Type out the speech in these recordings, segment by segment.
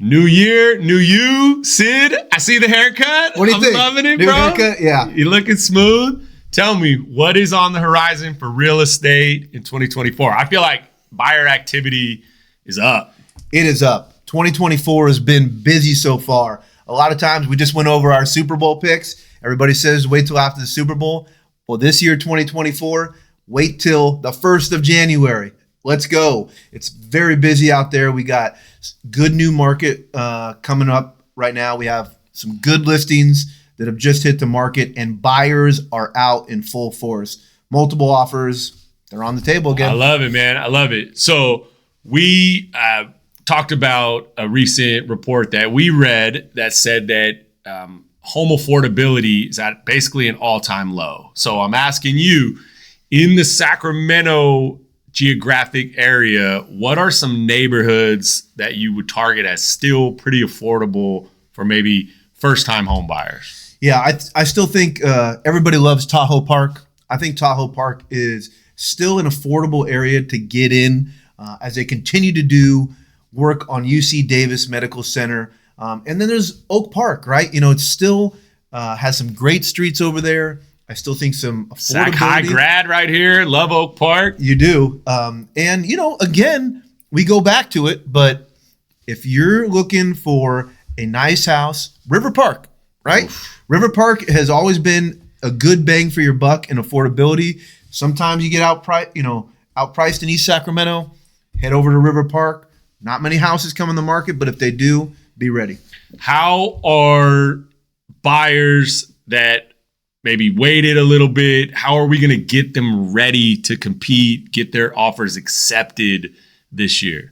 New year, new you. Sid, I see the haircut. What do you think? I'm loving it, New bro. haircut? Yeah. You're looking smooth. Tell me, what is on the horizon for real estate in 2024? I feel like buyer activity is up. It is up. 2024 has been busy so far. A lot of times we just went over our Super Bowl picks. Everybody says wait till after the Super Bowl. Well, this year, 2024, wait till the 1st of January. Let's go. It's very busy out there. We got good new market coming up right now. We have some good listings that have just hit the market, and buyers are out in full force. Multiple offers. They're on the table again. I love it, man. I love it. So we talked about a recent report that we read that said that home affordability is at basically an all-time low. So I'm asking you, in the Sacramento geographic area, what are some neighborhoods that you would target as still pretty affordable for maybe first-time home buyers? Yeah, I still think everybody loves Tahoe Park. I think Tahoe Park is still an affordable area to get in as they continue to do work on UC Davis Medical Center. And then there's Oak Park, right? You know, it still has some great streets over there. I still think some affordability. Sac High grad right here. Love Oak Park. You do. And, you know, again, we go back to it. But if you're looking for a nice house, River Park, right? Oof. River Park has always been a good bang for your buck in affordability. Sometimes you get outpriced in East Sacramento. Head over to River Park. Not many houses come on the market, but if they do, be ready. How are buyers that maybe waited a little bit, how are we going to get them ready to compete, get their offers accepted this year?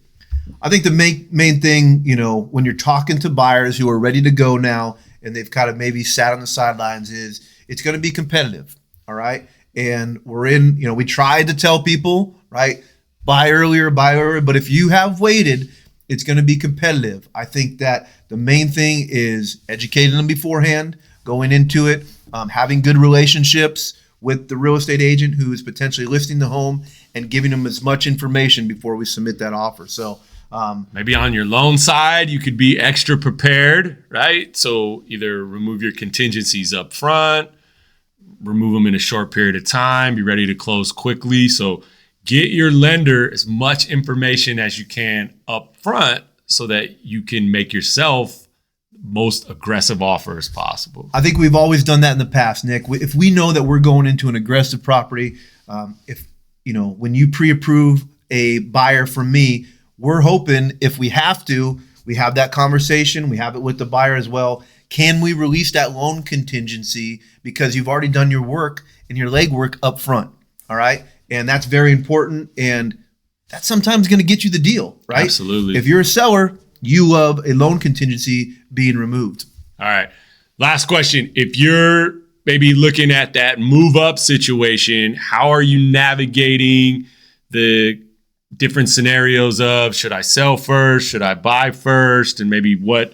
I think the main thing, you know, when you're talking to buyers who are ready to go now and they've kind of maybe sat on the sidelines, is it's going to be competitive. All right. And we tried to tell people, right, buy earlier, but if you have waited, it's going to be competitive. I think that the main thing is educating them beforehand, going into it, having good relationships with the real estate agent who is potentially listing the home, and giving them as much information before we submit that offer. So maybe on your loan side, you could be extra prepared, right? So either remove your contingencies up front, remove them in a short period of time, be ready to close quickly. So get your lender as much information as you can up front so that you can make yourself most aggressive offer as possible. I think we've always done that in the past, Nick. If we know that we're going into an aggressive property, when you pre-approve a buyer from me, we're hoping if we have to, we have that conversation, we have it with the buyer as well. Can we release that loan contingency because you've already done your work and your legwork up front? All right. And that's very important. And that's sometimes going to get you the deal, right? Absolutely. If you're a seller, you love a loan contingency being removed. All right. Last question. If you're maybe looking at that move up situation, how are you navigating the different scenarios of should I sell first? Should I buy first? And maybe what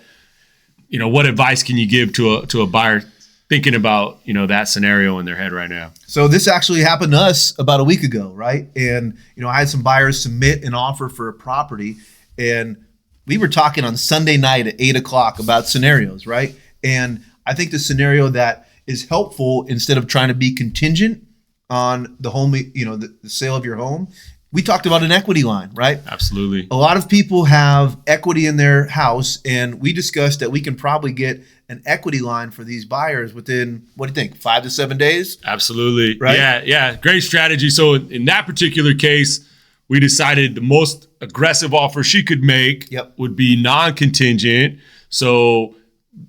advice can you give to a buyer thinking about, that scenario in their head right now? So this actually happened to us about a week ago, right? And, I had some buyers submit an offer for a property, and we were talking on Sunday night at 8:00 about scenarios, right? And I think the scenario that is helpful, instead of trying to be contingent on the home, the sale of your home, we talked about an equity line, right? Absolutely. A lot of people have equity in their house, and we discussed that we can probably get an equity line for these buyers within, what do you think, 5 to 7 days? Absolutely. Right? Yeah. Great strategy. So in that particular case, we decided the most aggressive offer she could make would be non-contingent. So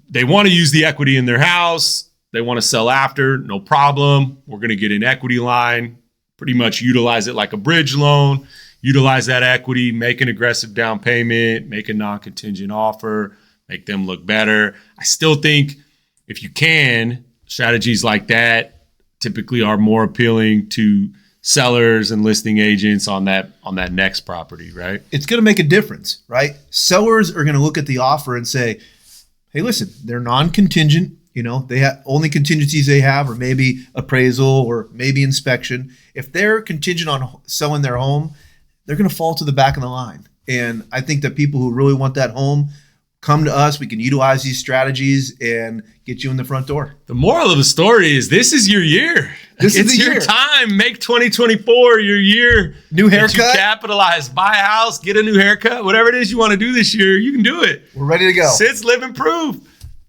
they want to use the equity in their house. They want to sell after, no problem. We're going to get an equity line, pretty much utilize it like a bridge loan, utilize that equity, make an aggressive down payment, make a non-contingent offer, make them look better. I still think if you can, strategies like that typically are more appealing to sellers and listing agents on that next property, right? It's going to make a difference, right? Sellers are going to look at the offer and say, hey, listen, they're non-contingent. They have only contingencies they have, or maybe appraisal, or maybe inspection. If they're contingent on selling their home, they're going to fall to the back of the line. And I think that people who really want that home come to us. We can utilize these strategies and get you in the front door. The moral of the story is this is your year. This is it's the your year. time. Make 2024 your year. New haircut. that you capitalize, buy a house, get a new haircut, whatever it is you want to do this year, you can do it. We're ready to go. Sid's living proof.